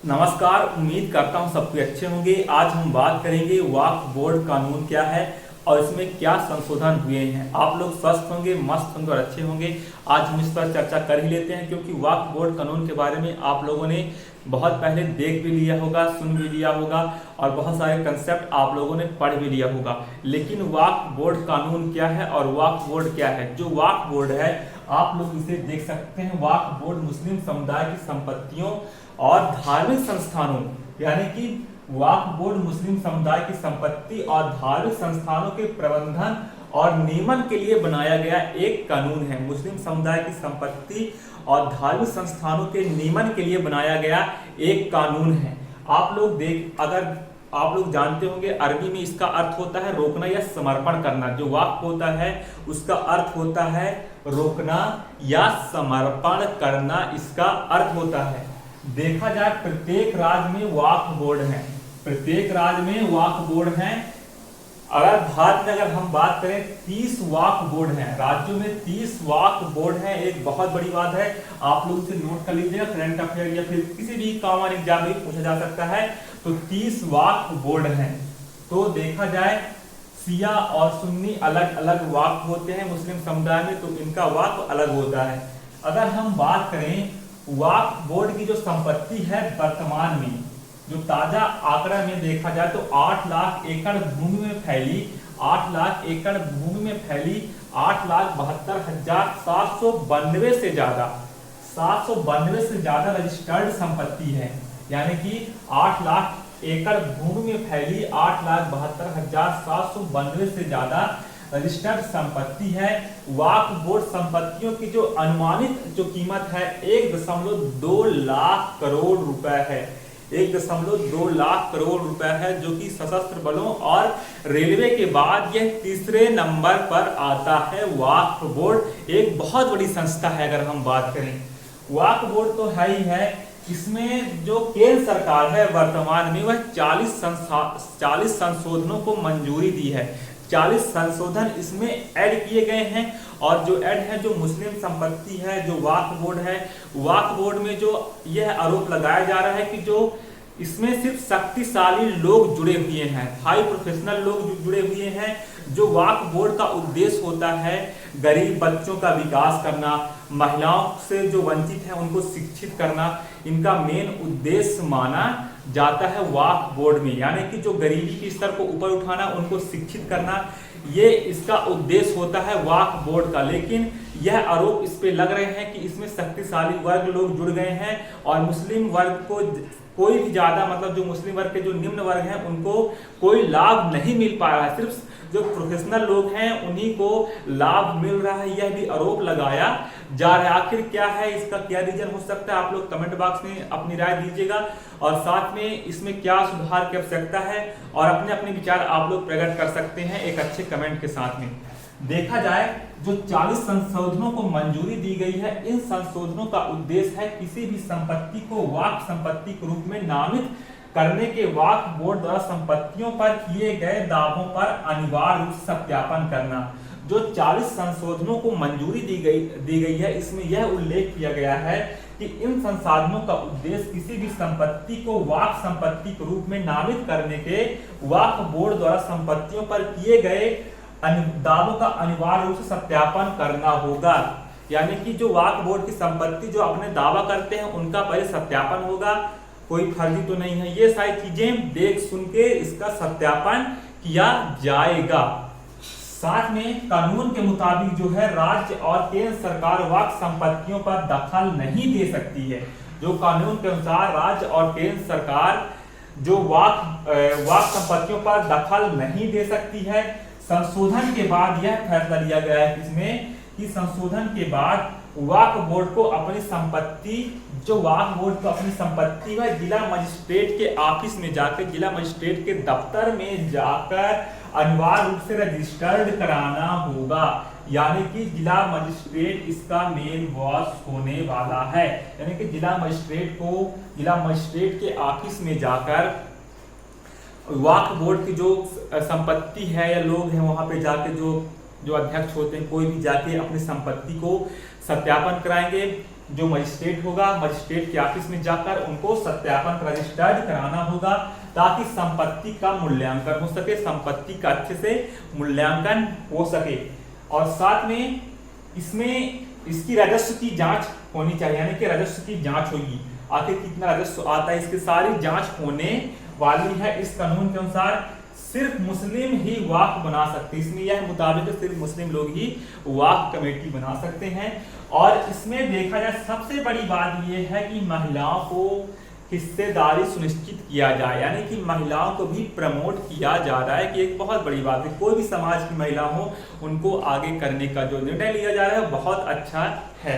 नमस्कार। उम्मीद करता हूँ सबके अच्छे होंगे। आज हम बात करेंगे वक्फ बोर्ड कानून क्या है और इसमें क्या संशोधन हुए हैं। आप लोग स्वस्थ होंगे, मस्त होंगे और अच्छे होंगे। आज हम इस पर चर्चा कर ही लेते हैं, क्योंकि वक्फ बोर्ड कानून के बारे में आप लोगों ने बहुत पहले देख भी लिया होगा, सुन भी लिया होगा और बहुत सारे कंसेप्ट आप लोगों ने पढ़ भी लिया होगा। लेकिन वक्फ बोर्ड कानून क्या है और वक्फ बोर्ड क्या है? जो वक्फ बोर्ड है, आप लोग इसे देख सकते हैं। वक्फ बोर्ड मुस्लिम समुदाय की संपत्तियों और धार्मिक संस्थानों, यानी कि वक्फ बोर्ड मुस्लिम समुदाय की संपत्ति और धार्मिक संस्थानों के प्रबंधन और नियमन के लिए बनाया गया एक कानून है। मुस्लिम समुदाय की संपत्ति और धार्मिक संस्थानों के नियमन के लिए बनाया गया एक कानून है। अगर आप लोग जानते होंगे, अरबी में इसका अर्थ होता है रोकना या समर्पण करना। जो वक्फ होता है उसका अर्थ होता है रोकना या समर्पण करना, इसका अर्थ होता है। देखा जाए प्रत्येक राज्य में वक्फ बोर्ड है, प्रत्येक राज्य में वक्फ बोर्ड है। अगर भारत में अगर हम बात करें 30 वक्फ बोर्ड हैं, राज्यों में 30 वक्फ बोर्ड हैं। एक बहुत बड़ी बात है, आप लोग इसे नोट कर लीजिएगा। करंट अफेयर या फिर किसी भी कॉमन एग्जाम में पूछा जा सकता है। तो 30 वक्फ बोर्ड हैं। तो देखा जाए शिया और सुन्नी अलग अलग वक्फ होते हैं मुस्लिम समुदाय में, तो इनका वक्फ अलग होता है। अगर हम बात करें वक्फ बोर्ड की जो संपत्ति है वर्तमान में, जो ताजा आंकड़ा में देखा जाए तो 8 लाख एकड़ भूमि में फैली 8,72,792 से ज्यादा 792 से ज्यादा रजिस्टर्ड संपत्ति है। यानी कि 8 लाख एकड़ भूमि में फैली 8,72,792 से ज्यादा रजिस्टर्ड संपत्ति है। वक्फ बोर्ड संपत्तियों की जो अनुमानित जो कीमत है 1.2 लाख करोड़ रुपए है। 1.2 लाख करोड़ रुपए है, जो कि सशस्त्र बलों और रेलवे के बाद यह तीसरे नंबर पर आता है। वक्फ बोर्ड एक बहुत बड़ी संस्था है। अगर हम बात करें वक्फ बोर्ड तो है ही है, इसमें जो केंद्र सरकार है वर्तमान में वह 40 संशोधनों को मंजूरी दी है। 40 संशोधन इसमें ऐड किए गए हैं। और जो ऐड है, जो मुस्लिम संपत्ति है, जो वक्फ बोर्ड है, वक्फ बोर्ड में जो यह आरोप लगाया जा रहा है कि जो इसमें सिर्फ शक्तिशाली लोग जुड़े हुए हैं, हाई प्रोफेशनल लोग जुड़े हुए हैं। जो वक्फ बोर्ड का उद्देश्य होता है गरीब बच्चों का विकास करना, महिलाओं से जो वंचित है उनको शिक्षित करना, इनका मेन उद्देश्य माना जाता है वक्फ बोर्ड में। यानी कि जो गरीबी के स्तर को ऊपर उठाना, उनको शिक्षित करना, ये इसका उद्देश्य होता है वक्फ बोर्ड का। लेकिन यह आरोप इस पे लग रहे हैं कि इसमें शक्तिशाली वर्ग लोग जुड़ गए हैं और मुस्लिम वर्ग को कोई भी ज्यादा, मतलब जो मुस्लिम वर्ग के जो निम्न वर्ग हैं उनको कोई लाभ नहीं मिल पा रहा है। सिर्फ जो प्रोफेशनल लोग हैं उन्हीं को लाभ मिल रहा है, यह भी आरोप लगाया जा रहा है। आखिर क्या है, इसका क्या रीजन हो सकता है? आप लोग कमेंट बॉक्स में अपनी राय दीजिएगा और साथ में इसमें क्या सुधार की आवश्यकता है और अपने अपने विचार आप लोग प्रकट कर सकते हैं एक अच्छे कमेंट के साथ में। देखा जाए जो 40 संशोधनों को मंजूरी दी गई है, इन संशोधनों का उद्देश्य है किसी भी संपत्ति को वक्फ संपत्ति के रूप में नामित करने के वक्फ बोर्ड द्वारा संपत्तियों पर किए गए दावों पर अनिवार्य रूप से सत्यापन करना। जो 40 संशोधनों को मंजूरी दी गई है, इसमें यह उल्लेख किया गया है कि इन संसाधनों का उद्देश्य किसी भी संपत्ति को वक्फ संपत्ति के रूप में नामित करने के वक्फ बोर्ड द्वारा संपत्तियों पर किए गए दावों का अनिवार्य रूप से सत्यापन करना होगा। यानी कि जो वक्फ बोर्ड की संपत्ति जो अपने दावा करते हैं उनका पहले सत्यापन होगा, कोई फर्जी तो नहीं है। ये सारी चीजें देख सुन के इसका सत्यापन किया जाएगा। साथ में कानून के मुताबिक जो है राज्य और केंद्र सरकार वक्फ संपत्तियों पर दखल नहीं दे सकती है। जो कानून के अनुसार राज्य और केंद्र सरकार जो वक्फ संपत्तियों पर दखल नहीं दे सकती है। संशोधन के बाद यह फैसला लिया गया है इसमें कि संशोधन के बाद वक्फ बोर्ड को अपनी संपत्ति वह जिला मजिस्ट्रेट के ऑफिस में जाकर, जिला मजिस्ट्रेट के दफ्तर में जाकर अनिवार्य रूप से रजिस्टर्ड कराना होगा। यानी कि जिला मजिस्ट्रेट इसका मेन बॉस होने वाला है। यानी कि जिला मजिस्ट्रेट के ऑफिस में जाकर वक्फ बोर्ड की जो संपत्ति है या लोग हैं वहां पे जाके जो अध्यक्ष होते हैं, कोई भी जाके अपनी संपत्ति को सत्यापन कराएंगे। जो मजिस्ट्रेट होगा, मजिस्ट्रेट के ऑफिस में जाकर उनको सत्यापन रजिस्टर्ड कराना होगा ताकि संपत्ति का मूल्यांकन हो सके, संपत्ति का अच्छे से मूल्यांकन हो सके। और साथ में इसमें इसकी राजस्व की जांच होनी चाहिए, यानी कि राजस्व की जांच होगी, आखिर कितना राजस्व आता है, इसकी सारी जांच होने वाली है। इस कानून के अनुसार सिर्फ मुस्लिम ही वक्फ बना सकते हैं, इसमें यह मुताबिक सिर्फ मुस्लिम लोग ही वक्फ कमेटी बना सकते हैं। और इसमें देखा जाए सबसे बड़ी बात यह है कि महिलाओं को हिस्सेदारी सुनिश्चित किया जाए, यानी कि महिलाओं को भी प्रमोट किया जा रहा है, कि एक बहुत बड़ी बात है। कोई भी समाज की महिला हो उनको आगे करने का जो निर्णय लिया जा रहा है बहुत अच्छा है।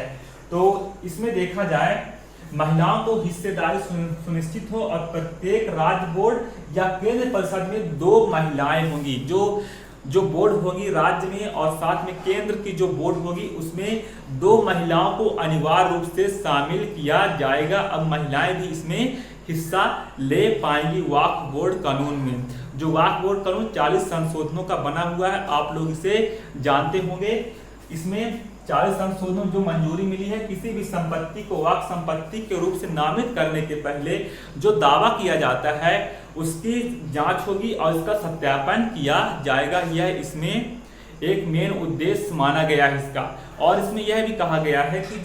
तो इसमें देखा जाए महिलाओं को हिस्सेदारी सुनिश्चित हो और प्रत्येक राज्य बोर्ड या केंद्र परिषद में 2 महिलाएं होंगी। जो बोर्ड होगी राज्य में और साथ में केंद्र की जो बोर्ड होगी उसमें 2 महिलाओं को अनिवार्य रूप से शामिल किया जाएगा। अब महिलाएं भी इसमें हिस्सा ले पाएंगी वक्फ बोर्ड कानून में। जो वक्फ बोर्ड कानून 40 संशोधनों का बना हुआ है, आप लोग इसे जानते होंगे। इसमें 40 संशोधनों जो मंजूरी मिली है, किसी भी संपत्ति को वक्फ संपत्ति के रूप से नामित करने के पहले जो दावा किया जाता है उसकी जांच होगी और इसका सत्यापन किया जाएगा। यह इसमें एक मेन उद्देश्य माना गया है इसका। और इसमें यह भी कहा गया है कि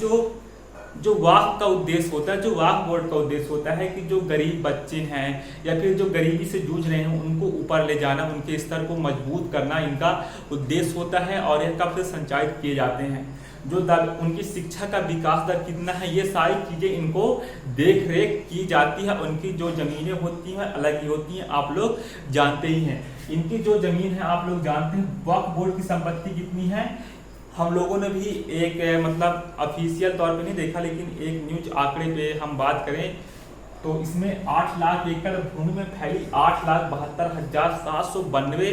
जो वक्फ का उद्देश्य होता है, जो वक्फ बोर्ड का उद्देश्य होता है कि जो गरीब बच्चे हैं या फिर जो गरीबी से जूझ रहे हैं उनको ऊपर ले जाना, उनके स्तर को मजबूत करना इनका उद्देश्य होता है। और यह कब से संचालित किए जाते हैं, जो दर उनकी शिक्षा का विकास दर कितना है, ये सारी चीजें इनको देख रेख की जाती है। उनकी जो जमीनें होती हैं अलग ही होती हैं, आप लोग जानते ही हैं। इनकी जो जमीन है आप लोग जानते हैं वक्फ बोर्ड की संपत्ति कितनी है। हम लोगों ने भी एक मतलब ऑफिशियल तौर पे नहीं देखा, लेकिन एक न्यूज आंकड़े पे हम बात करें तो इसमें 8 लाख एकड़ भूमि में फैली 8,72,792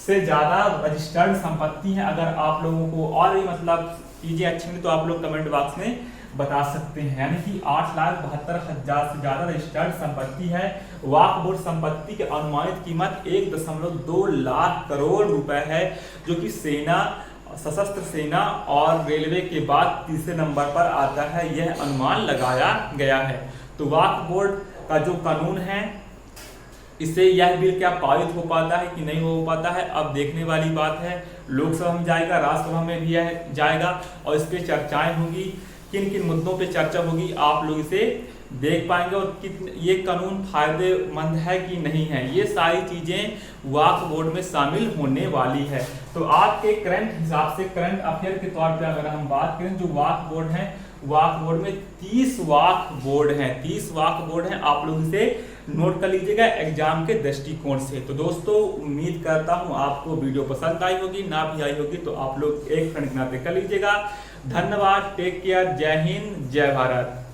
से ज्यादा रजिस्टर्ड संपत्ति है। अगर आप लोगों को और भी मतलब चीजें अच्छी नहीं तो आप लोग कमेंट बॉक्स में बता सकते हैं। यानी कि 8,72,000 से ज्यादा रजिस्टर्ड संपत्ति है। वक्फ बोर्ड संपत्ति की अनुमानित कीमत 1.2 लाख करोड़ रुपए है, जो कि सेना, सशस्त्र सेना और रेलवे के बाद तीसरे नंबर पर आता है, यह अनुमान लगाया गया है। तो वक्फ बोर्ड का जो कानून है इससे यह बिल क्या पारित हो पाता है कि नहीं हो पाता है, अब देखने वाली बात है। लोकसभा में जाएगा, राज्यसभा में भी जाएगा और इस पे चर्चाएं होंगी, किन किन मुद्दों पे चर्चा होगी आप लोग इसे देख पाएंगे और ये कानून फायदेमंद है कि नहीं है, ये सारी चीजें वक्फ बोर्ड में शामिल होने वाली है। तो आज के करंट हिसाब से, करंट अफेयर के तौर पे अगर हम बात करें, जो वक्फ बोर्ड है, वक्फ बोर्ड में 30 वक्फ बोर्ड हैं, 30 वक्फ बोर्ड हैं। आप लोग इसे नोट कर लीजिएगा एग्जाम के दृष्टिकोण से। तो दोस्तों उम्मीद करता हूं आपको वीडियो पसंद आई होगी, ना भी आई होगी तो आप लोग एक फ्रेंड के नाते कर लीजिएगा। धन्यवाद, टेक केयर, जय हिंद, जय भारत।